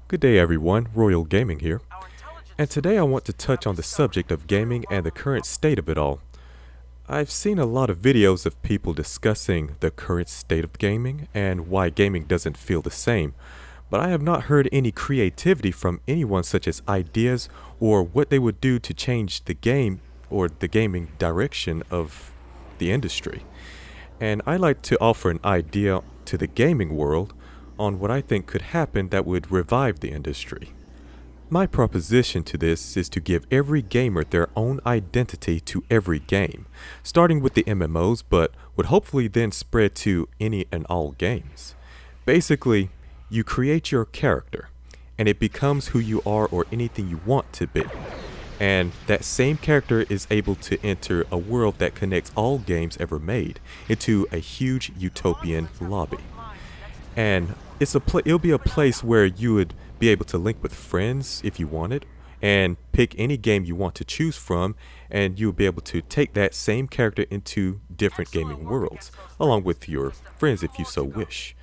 Good day everyone, Royal Gaming here, and today I want to touch on the subject of gaming and the current state of it all. I've seen a lot of videos of people discussing the current state of gaming and why gaming doesn't feel the same, but I have not heard any creativity from anyone such as ideas or what they would do to change the game or the gaming direction of the industry. And I like to offer an idea to the gaming world on what I think could happen that would revive the industry. My proposition to this is to give every gamer their own identity to every game, starting with the MMOs, but would hopefully then spread to any and all games. Basically, you create your character, and it becomes who you are or anything you want to be. And that same character is able to enter a world that connects all games ever made into a huge utopian lobby. And it'll be a place where you would be able to link with friends if you wanted and pick any game you want to choose from, and you'll be able to take that same character into different gaming worlds along with your friends if you so wish.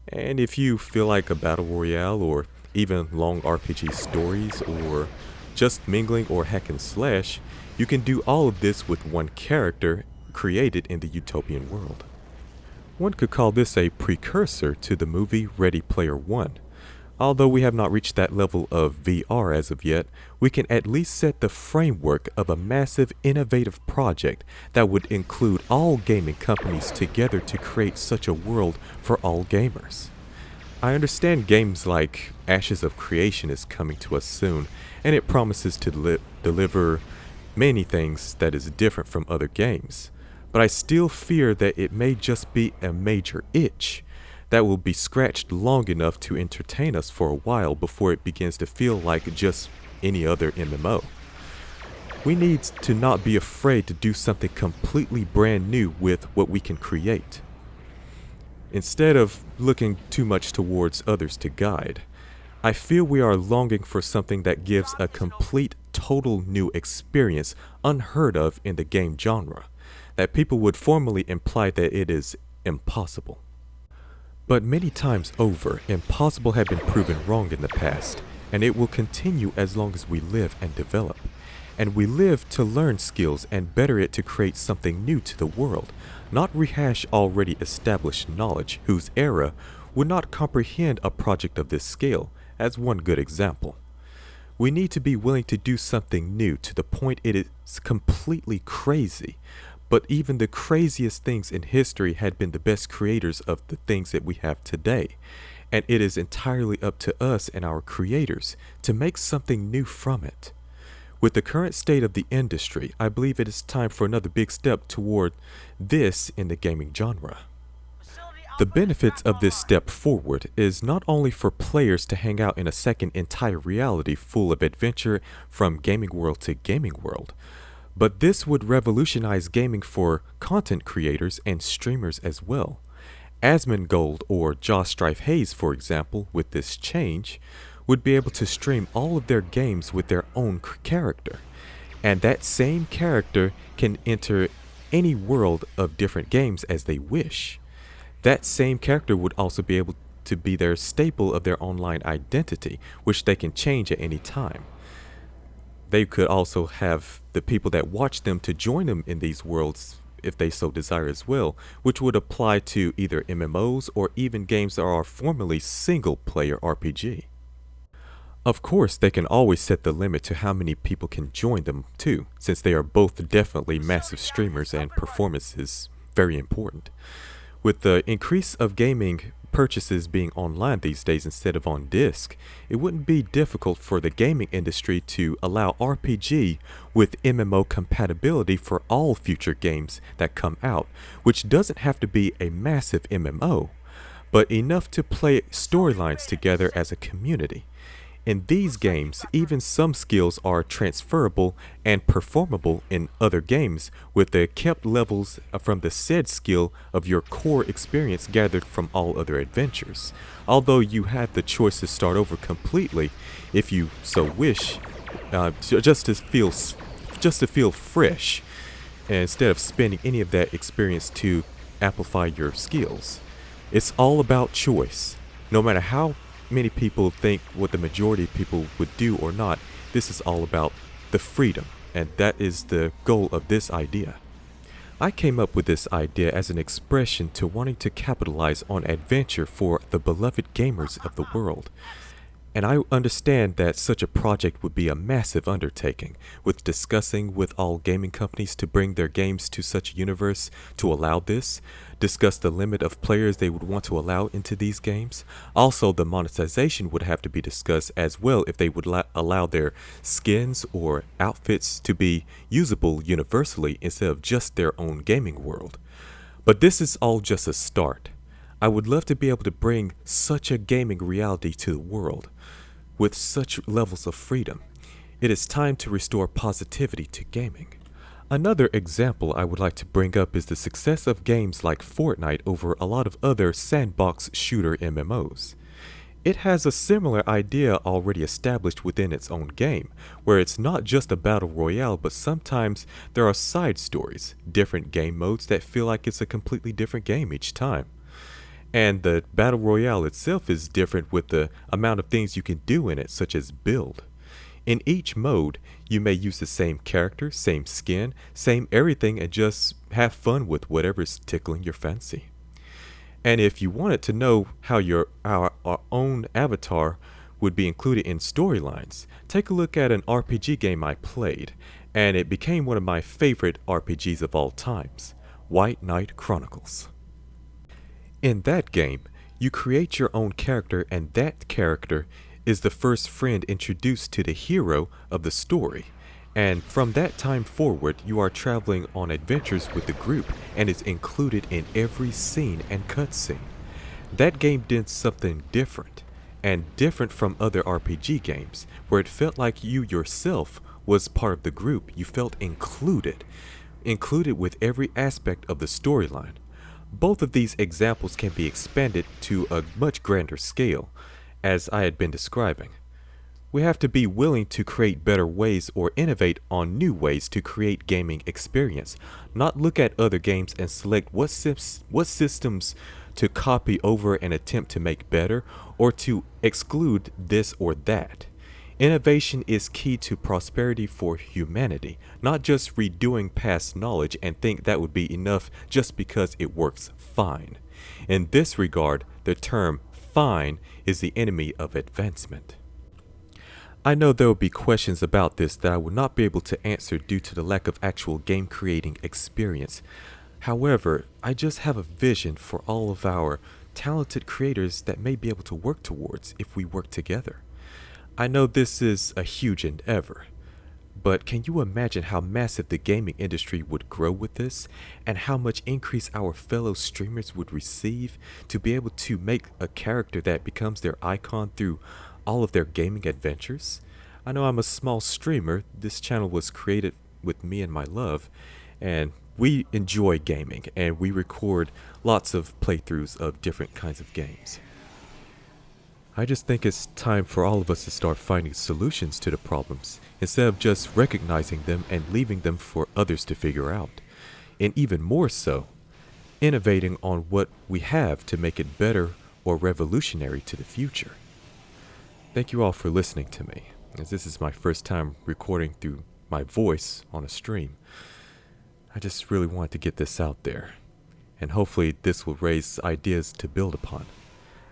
And if you feel like a battle royale or even long RPG stories or just mingling or hack and slash, you can do all of this with one character created in the utopian world. One could call this a precursor to the movie Ready Player One. Although we have not reached that level of VR as of yet, we can at least set the framework of a massive innovative project that would include all gaming companies together to create such a world for all gamers. I understand games like Ashes of Creation is coming to us soon, and it promises to deliver many things that is different from other games. But I still fear that it may just be a major itch that will be scratched long enough to entertain us for a while before it begins to feel like just any other MMO. We need to not be afraid to do something completely brand new with what we can create, instead of looking too much towards others to guide. I feel we are longing for something that gives a complete, total new experience unheard of in the game genre, that people would formally imply that it is impossible. But many times over, impossible have been proven wrong in the past, and it will continue as long as we live and develop. And we live to learn skills and better it to create something new to the world, not rehash already established knowledge whose era would not comprehend a project of this scale, as one good example. We need to be willing to do something new to the point it is completely crazy. But even the craziest things in history had been the best creators of the things that we have today. And it is entirely up to us and our creators to make something new from it. With the current state of the industry, I believe it is time for another big step toward this in the gaming genre. The benefits of this step forward is not only for players to hang out in a second entire reality full of adventure from gaming world to gaming world, but this would revolutionize gaming for content creators and streamers as well. Asmongold or Josh Strife Hayes, for example, with this change, would be able to stream all of their games with their own character. And that same character can enter any world of different games as they wish. That same character would also be able to be their staple of their online identity, which they can change at any time. They could also have the people that watch them to join them in these worlds if they so desire as well, which would apply to either MMOs or even games that are formerly single-player RPG. Of course, they can always set the limit to how many people can join them too, since they are both definitely massive streamers and performance is very important. With the increase of gaming purchases being online these days instead of on disc, it wouldn't be difficult for the gaming industry to allow RPG with MMO compatibility for all future games that come out, which doesn't have to be a massive MMO, but enough to play storylines together as a community. In these games, even some skills are transferable and performable in other games with the kept levels from the said skill of your core experience gathered from all other adventures. Although you have the choice to start over completely if you so wish, just to feel fresh, instead of spending any of that experience to amplify your skills. It's all about choice. No matter how many people think what the majority of people would do or not, this is all about the freedom, and that is the goal of this idea. I came up with this idea as an expression to wanting to capitalize on adventure for the beloved gamers of the world. And I understand that such a project would be a massive undertaking, with discussing with all gaming companies to bring their games to such a universe to allow this, discuss the limit of players they would want to allow into these games. Also, the monetization would have to be discussed as well if they would allow their skins or outfits to be usable universally instead of just their own gaming world. But this is all just a start. I would love to be able to bring such a gaming reality to the world with such levels of freedom. It is time to restore positivity to gaming. Another example I would like to bring up is the success of games like Fortnite over a lot of other sandbox shooter MMOs. It has a similar idea already established within its own game, where it's not just a battle royale, but sometimes there are side stories, different game modes that feel like it's a completely different game each time. And the battle royale itself is different with the amount of things you can do in it, such as build. In each mode, you may use the same character, same skin, same everything, and just have fun with whatever's tickling your fancy. And if you wanted to know how our own avatar would be included in storylines, take a look at an RPG game I played, and it became one of my favorite RPGs of all times, White Knight Chronicles. In that game, you create your own character, and that character is the first friend introduced to the hero of the story. And from that time forward, you are traveling on adventures with the group and is included in every scene and cutscene. That game did something different, and different from other RPG games, where it felt like you yourself was part of the group. You felt included with every aspect of the storyline. Both of these examples can be expanded to a much grander scale, as I had been describing. We have to be willing to create better ways or innovate on new ways to create gaming experience, not look at other games and select what systems to copy over and attempt to make better, or to exclude this or that. Innovation is key to prosperity for humanity, not just redoing past knowledge and think that would be enough just because it works fine. In this regard, the term fine is the enemy of advancement. I know there will be questions about this that I will not be able to answer due to the lack of actual game creating experience. However, I just have a vision for all of our talented creators that may be able to work towards if we work together. I know this is a huge endeavor, but can you imagine how massive the gaming industry would grow with this, and how much increase our fellow streamers would receive to be able to make a character that becomes their icon through all of their gaming adventures? I know I'm a small streamer. This channel was created with me and my love, and we enjoy gaming, and we record lots of playthroughs of different kinds of games. I just think it's time for all of us to start finding solutions to the problems, instead of just recognizing them and leaving them for others to figure out. And even more so, innovating on what we have to make it better or revolutionary to the future. Thank you all for listening to me, as this is my first time recording through my voice on a stream. I just really wanted to get this out there, and hopefully this will raise ideas to build upon.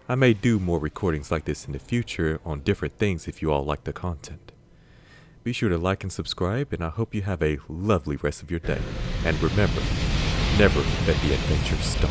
I may do more recordings like this in the future on different things if you all like the content. Be sure to like and subscribe, and I hope you have a lovely rest of your day. And remember, never let the adventure stop.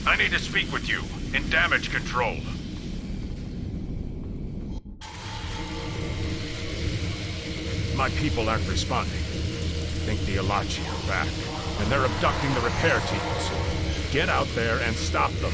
I need to speak with you in damage control. My people aren't responding. Think the Alachi are back, and they're abducting the repair teams. Get out there and stop them.